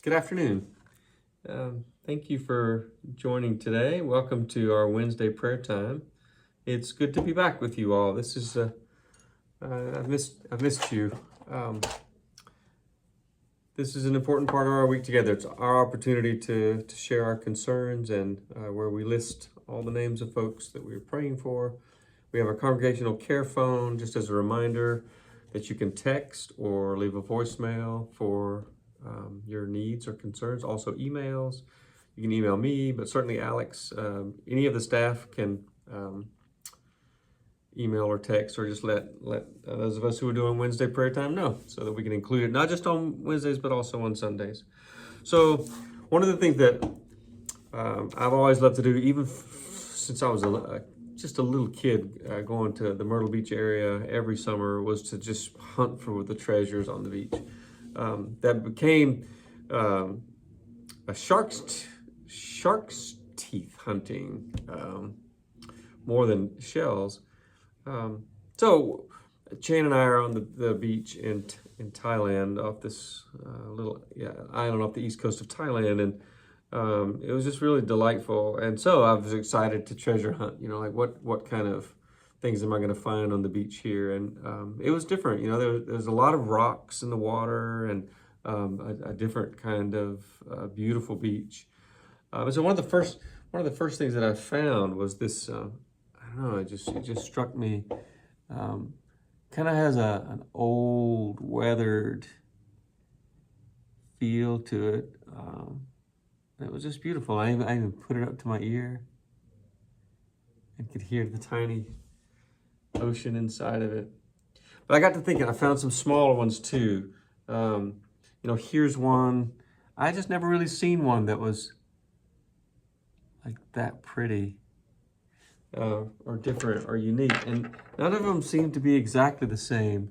Good afternoon. Thank you for joining today. Welcome to our Wednesday prayer time. It's good to be back with you all. This is I've missed you. This is an important part of our week together. It's our opportunity to share our concerns and where we list all the names of folks that we're praying for. We have a congregational care phone, just as a reminder that you can text or leave a voicemail for your needs or concerns. Also emails. You can email me, but certainly Alex. Any of the staff can email or text, or just let those of us who are doing Wednesday prayer time know, so that we can include it not just on Wednesdays but also on Sundays. So one of the things that I've always loved to do, even since I was just a little kid, going to the Myrtle Beach area every summer, was to just hunt for the treasures on the beach. That became a shark's teeth hunting, more than shells. So Chan and I are on the beach in Thailand, off this little island off the east coast of Thailand, and it was just really delightful. And so I was excited to treasure hunt. Like what kind of things am I going to find on the beach here? And it was different. There's a lot of rocks in the water, and a different kind of beautiful beach. So one of the first things that I found was this. I don't know. It just struck me. Kind of has an old, weathered feel to it. It was just beautiful. I even put it up to my ear and could hear the tiny ocean inside of it. But I got to thinking, I found some smaller ones too. Here's one. I just never really seen one that was like that pretty, or different or unique. And none of them seemed to be exactly the same.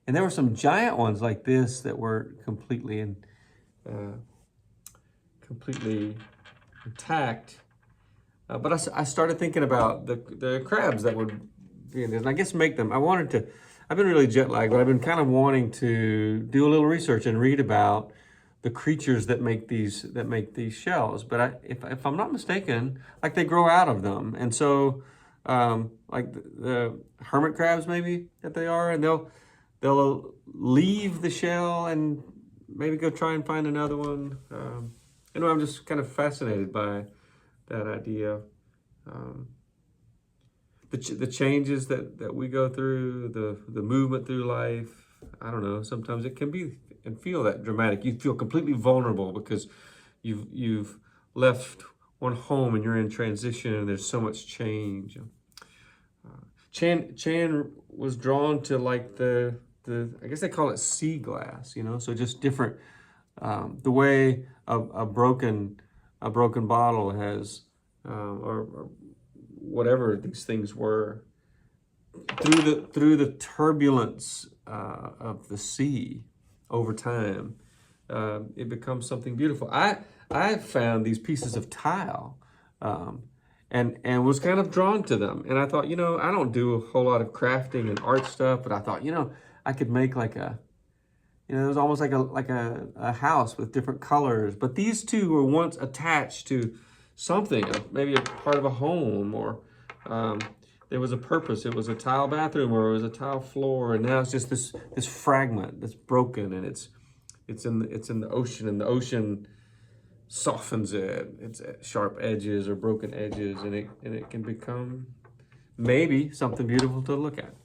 And there were some giant ones like this that were completely intact. But I started thinking about the crabs that would be in this, and I guess make them. I've been really jet lagged, but I've been kind of wanting to do a little research and read about the creatures that make these shells. But if I'm not mistaken, like they grow out of them, and so like the hermit crabs maybe that they are, and they'll leave the shell and maybe go try and find another one. I'm just kind of fascinated by that idea. The changes that we go through, the movement through life. I don't know. Sometimes it can be and feel that dramatic. You feel completely vulnerable because you've left one home and you're in transition, and there's so much change. Chan was drawn to like the I guess they call it sea glass. So just different. The way a broken bottle has, or whatever these things were, through the turbulence of the sea over time, it becomes something beautiful. I found these pieces of tile, and was kind of drawn to them. And I thought, I don't do a whole lot of crafting and art stuff, but I thought, I could make like it was almost like a house with different colors. But these two were once attached to something, maybe a part of a home, or there was a purpose. It was a tile bathroom, or it was a tile floor, and now it's just this fragment that's broken, and it's in the ocean, and the ocean softens it. It's sharp edges or broken edges, and it can become maybe something beautiful to look at.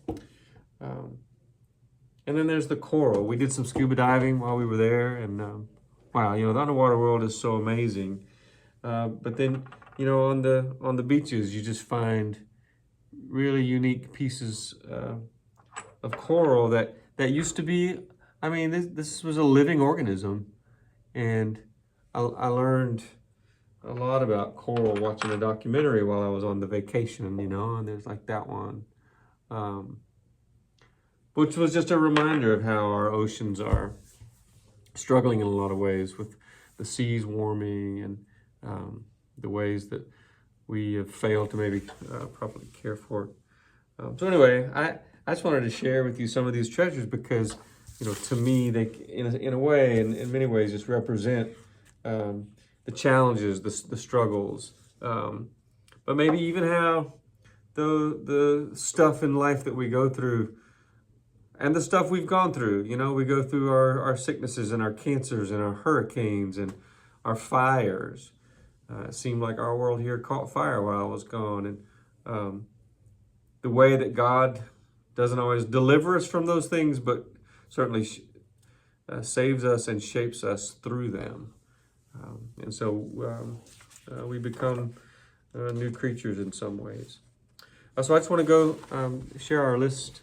And then there's the coral. We did some scuba diving while we were there, and wow, the underwater world is so amazing. But then, on the beaches, you just find really unique pieces of coral that used to be. I mean, this was a living organism, and I learned a lot about coral watching a documentary while I was on the vacation. And there's like that one. Which was just a reminder of how our oceans are struggling in a lot of ways, with the seas warming, and the ways that we have failed to maybe properly care for it. So anyway, I just wanted to share with you some of these treasures because to me, they, in a way, in many ways, just represent the challenges, the struggles, but maybe even how the stuff in life that we go through and the stuff we've gone through. We go through our sicknesses and our cancers and our hurricanes and our fires. It seemed like our world here caught fire while I was gone. And the way that God doesn't always deliver us from those things, but certainly saves us and shapes us through them. And so we become new creatures in some ways. So I just want to go share our list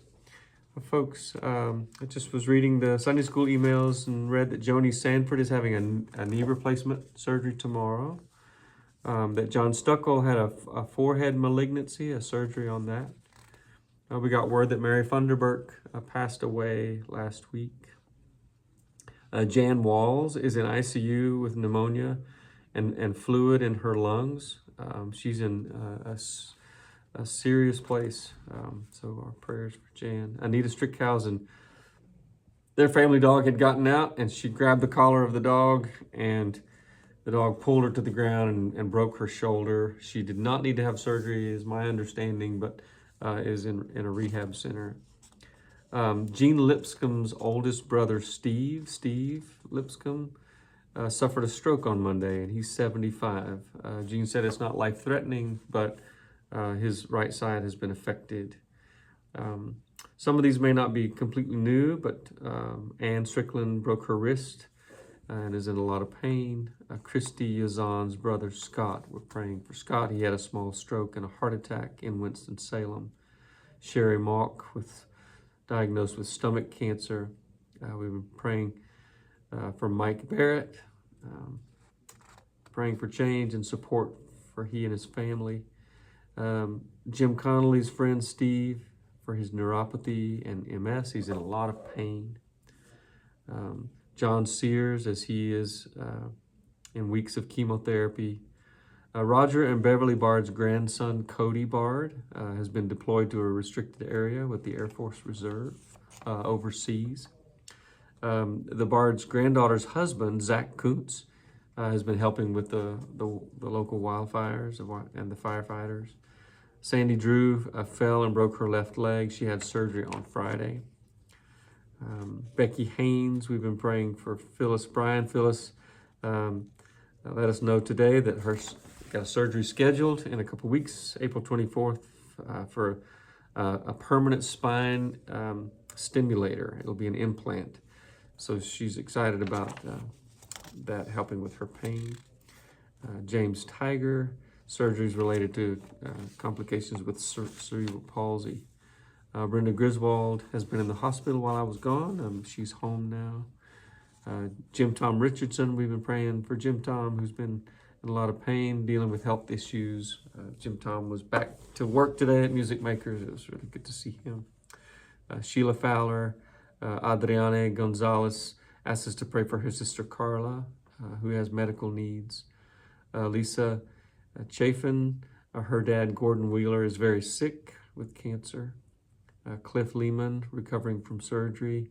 of folks. I just was reading the Sunday school emails and read that Joni Sanford is having a knee replacement surgery tomorrow. That John Stuckel had a forehead malignancy, a surgery on that. We got word that Mary Funderburk passed away last week. Jan Walls is in ICU with pneumonia and fluid in her lungs. She's in a serious place. So our prayers for Jan. Anita Strickhausen, their family dog had gotten out and she grabbed the collar of the dog and the dog pulled her to the ground and broke her shoulder. She did not need to have surgery, is my understanding, but is in a rehab center. Gene Lipscomb's oldest brother, Steve Lipscomb, suffered a stroke on Monday, and he's 75. Gene said it's not life-threatening, but his right side has been affected. Some of these may not be completely new, but Anne Strickland broke her wrist and is in a lot of pain. Christy Yazan's brother, Scott, we're praying for Scott. He had a small stroke and a heart attack in Winston-Salem. Sherry Mock diagnosed with stomach cancer. We've been praying for Mike Barrett, praying for change and support for he and his family. Jim Connolly's friend Steve for his neuropathy and MS. He's in a lot of pain. John Sears, as he is in weeks of chemotherapy. Roger and Beverly Bard's grandson, Cody Bard, has been deployed to a restricted area with the Air Force Reserve overseas. The Bard's granddaughter's husband, Zach Kuntz, has been helping with the local wildfires and the firefighters. Sandy Drew fell and broke her left leg. She had surgery on Friday. Becky Haynes, we've been praying for Phyllis Bryan. Phyllis let us know today that her got a surgery scheduled in a couple weeks, April 24th, for a permanent spine stimulator. It'll be an implant. So she's excited about that helping with her pain. James Tiger, surgeries related to complications with cerebral palsy. Brenda Griswold has been in the hospital while I was gone. She's home now. Jim Tom Richardson, we've been praying for Jim Tom, who's been in a lot of pain, dealing with health issues. Jim Tom was back to work today at Music Makers. It was really good to see him. Sheila Fowler, Adriane Gonzalez asked us to pray for her sister Carla, who has medical needs. Lisa Chafin, her dad Gordon Wheeler is very sick with cancer. Cliff Lehman, recovering from surgery.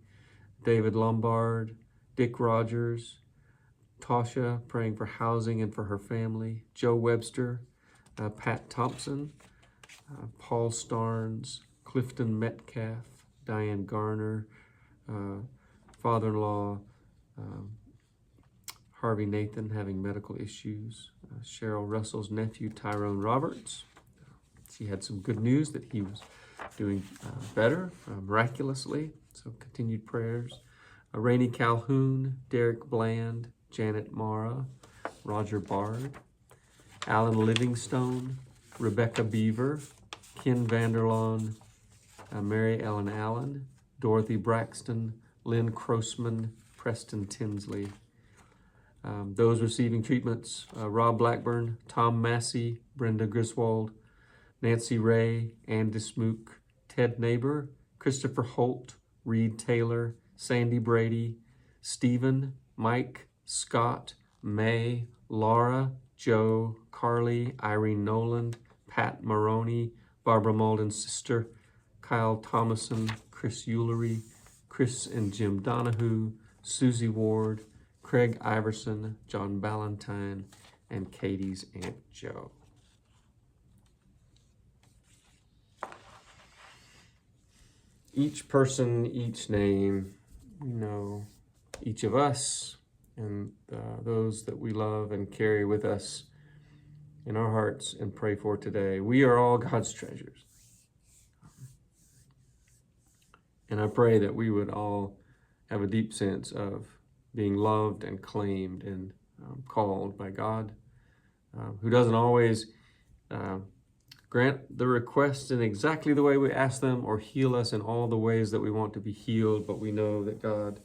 David Lombard, Dick Rogers, Tasha, praying for housing and for her family. Joe Webster, Pat Thompson, Paul Starnes, Clifton Metcalf, Diane Garner, father-in-law, Harvey Nathan having medical issues. Cheryl Russell's nephew, Tyrone Roberts. She had some good news that he was doing better, miraculously. So continued prayers. Rainey Calhoun, Derek Bland, Janet Mara, Roger Bard, Alan Livingstone, Rebecca Beaver, Ken Vanderlaan, Mary Ellen Allen, Dorothy Braxton, Lynn Crossman, Preston Tinsley. Those receiving treatments, Rob Blackburn, Tom Massey, Brenda Griswold, Nancy Ray, Andy Smook, Ted Neighbor, Christopher Holt, Reed Taylor, Sandy Brady, Stephen, Mike, Scott, May, Laura, Joe, Carly, Irene Noland, Pat Maroney, Barbara Malden's sister, Kyle Thomason, Chris Eulery, Chris and Jim Donahue, Susie Ward, Craig Iverson, John Ballantyne, and Katie's Aunt Joe. Each person, each name, we know each of us and those that we love and carry with us in our hearts and pray for today. We are all God's treasures. And I pray that we would all have a deep sense of being loved and claimed and called by God, who doesn't always grant the requests in exactly the way we ask them or heal us in all the ways that we want to be healed, but we know that God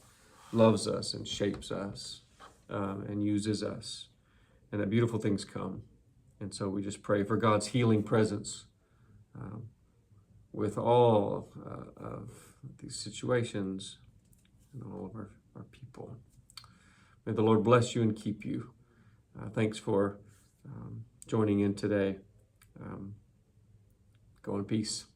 loves us and shapes us and uses us, and that beautiful things come. And so we just pray for God's healing presence with all of these situations and all of our people. May the Lord bless you and keep you. Thanks for joining in today. Go in peace.